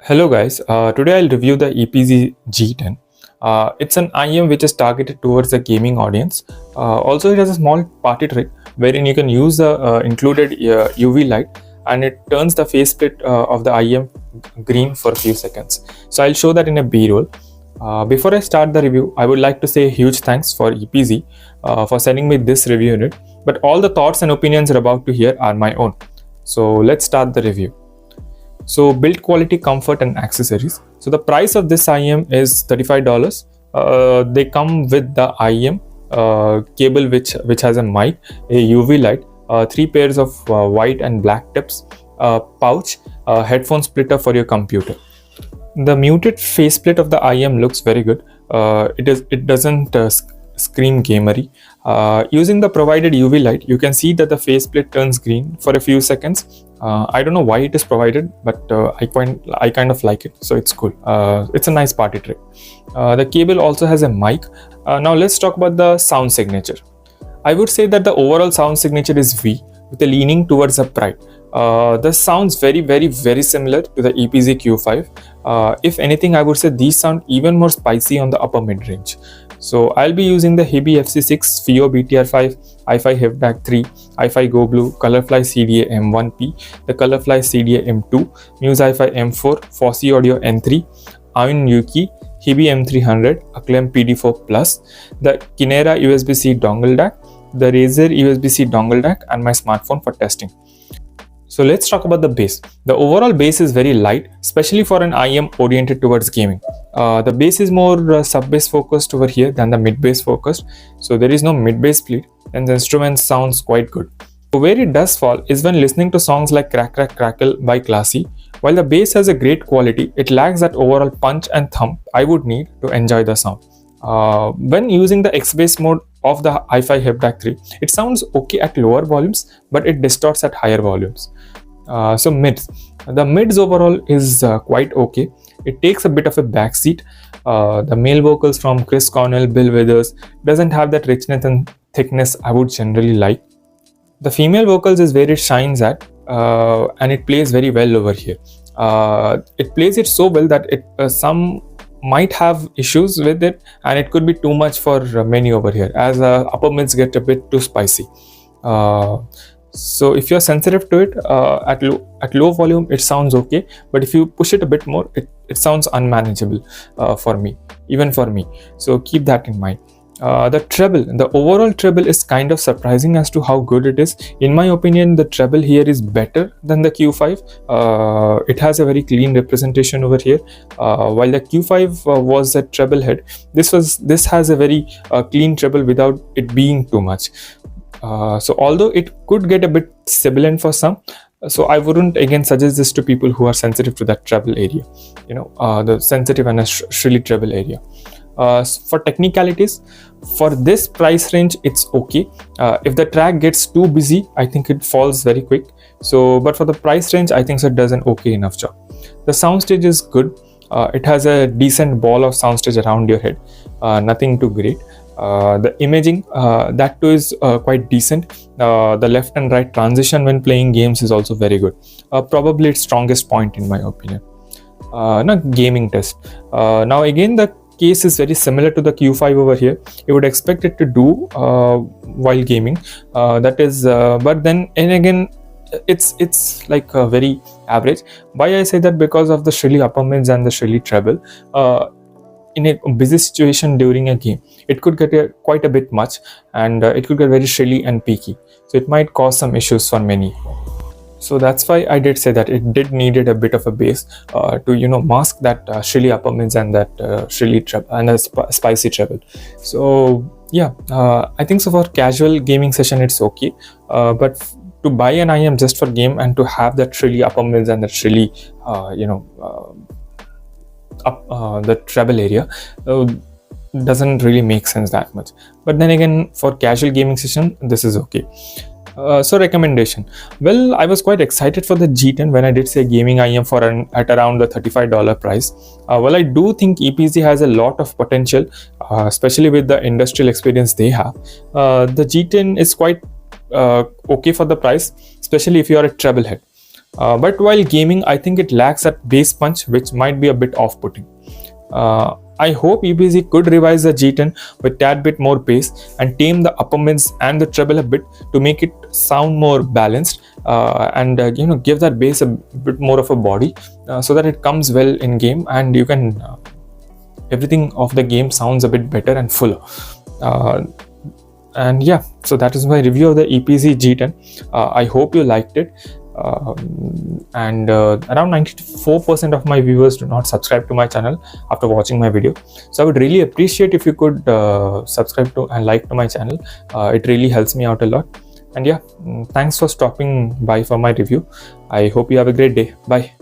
Hello guys, today I'll review the EPZ G10. It's an IM which is targeted towards the gaming audience. Also it has a small party trick wherein you can use the included UV light and it turns the faceplate of the IM green for a few seconds. So I'll show that in a B-roll. Before I start the review, I would like to say a huge thanks for EPZ for sending me this review unit, but all the thoughts and opinions you're about to hear are my own. So let's start the review. So build quality, comfort and accessories. So the price of this IM is $35. They come with the IM cable which has a mic, a UV light, 3 pairs of white and black tips, pouch, headphone splitter for your computer. The muted faceplate of the IM looks very good. It doesn't scream gamery. Using the provided UV light, you can see that the faceplate turns green for a few seconds. I don't know why it is provided, but I kind of like it, so it's cool. It's a nice party trick. The cable also has a mic. Now let's talk about the sound signature. I would say that the overall sound signature is V with a leaning towards upright. This sounds very similar to the EPZ Q5. If anything, I would say these sound even more spicy on the upper mid-range. So I'll be using the Hibi FC6, FIO BTR5, iFi HipDAC 3, iFi Go Blue, Colorfly CDA M1P, the Colorfly CDA M2, Muse iFi M4, Fossey Audio N3, Ain Yuki, Hibi M300, Acclaim PD4 Plus, the Kinera USB-C dongle DAC, the Razer USB-C dongle DAC, and my smartphone for testing. So let's talk about the bass. The overall bass is very light, especially for an IM oriented towards gaming. The bass is more sub-bass focused over here than the mid-bass focused. So there is no mid-bass split and the instrument sounds quite good. So where it does fall is when listening to songs like Crack Crack Crackle by Classy. While the bass has a great quality, it lacks that overall punch and thump I would need to enjoy the sound. When using the X-bass mode of the iFi HipDAC 3, it sounds okay at lower volumes, but it distorts at higher volumes. So mids. The mids overall is quite okay. It takes a bit of a backseat. The male vocals from Chris Cornell, Bill Withers doesn't have that richness and thickness I would generally like. The female vocals is where it shines at, and it plays very well over here. It plays it so well that some might have issues with it, and it could be too much for many over here, as upper mids get a bit too spicy. So if you're sensitive to it, at low volume it sounds okay, but if you push it a bit more, it sounds unmanageable for me, even for me. So keep that in mind. The overall treble is kind of surprising as to how good it is. In my opinion, the treble here is better than the Q5. It has a very clean representation over here. While the Q5 was a treble head, this has a very clean treble without it being too much. So although it could get a bit sibilant for some, so I wouldn't again suggest this to people who are sensitive to that treble area, the sensitive and shrilly treble area. For technicalities, for this price range, it's okay. If the track gets too busy, I think it falls very quick. But for the price range, I think so it does an okay enough job. The soundstage is good. It has a decent ball of soundstage around your head. Nothing too great. The imaging, that too is quite decent. The left and right transition when playing games is also very good. Probably its strongest point in my opinion. Now gaming test. Now again, the case is very similar to the Q5 over here. You would expect it to do while gaming. But then and again, it's like very average. Why I say that? Because of the shrilly upper mids and the shrilly treble. In a busy situation during a game, it could get quite a bit much, and it could get very shrilly and peaky. So it might cause some issues for many. So that's why I did say that it did needed a bit of a bass to mask that shrilly upper mids and that shrilly treble and a spicy treble. So yeah, I think so for casual gaming session it's okay, but to buy an IM just for game and to have that shrilly upper mids and that shrilly the treble area doesn't really make sense that much. But then again, for casual gaming session, this is okay. So recommendation. Well, I was quite excited for the G10 when I did say gaming IM at around the $35 price. Well, I do think EPZ has a lot of potential, especially with the industrial experience they have. The G10 is quite okay for the price, especially if you are a treble head. But while gaming, I think it lacks that bass punch, which might be a bit off-putting. I hope EPZ could revise the G10 with tad bit more bass and tame the upper mids and the treble a bit to make it sound more balanced, and give that bass a bit more of a body, so that it comes well in game, and you can everything of the game sounds a bit better and fuller. And yeah, so that is my review of the EPZ G10. I hope you liked it. And around 94% of my viewers do not subscribe to my channel after watching my video, so I would really appreciate if you could subscribe to and like to my channel. It really helps me out a lot. And yeah, thanks for stopping by for my review. I hope you have a great day. Bye.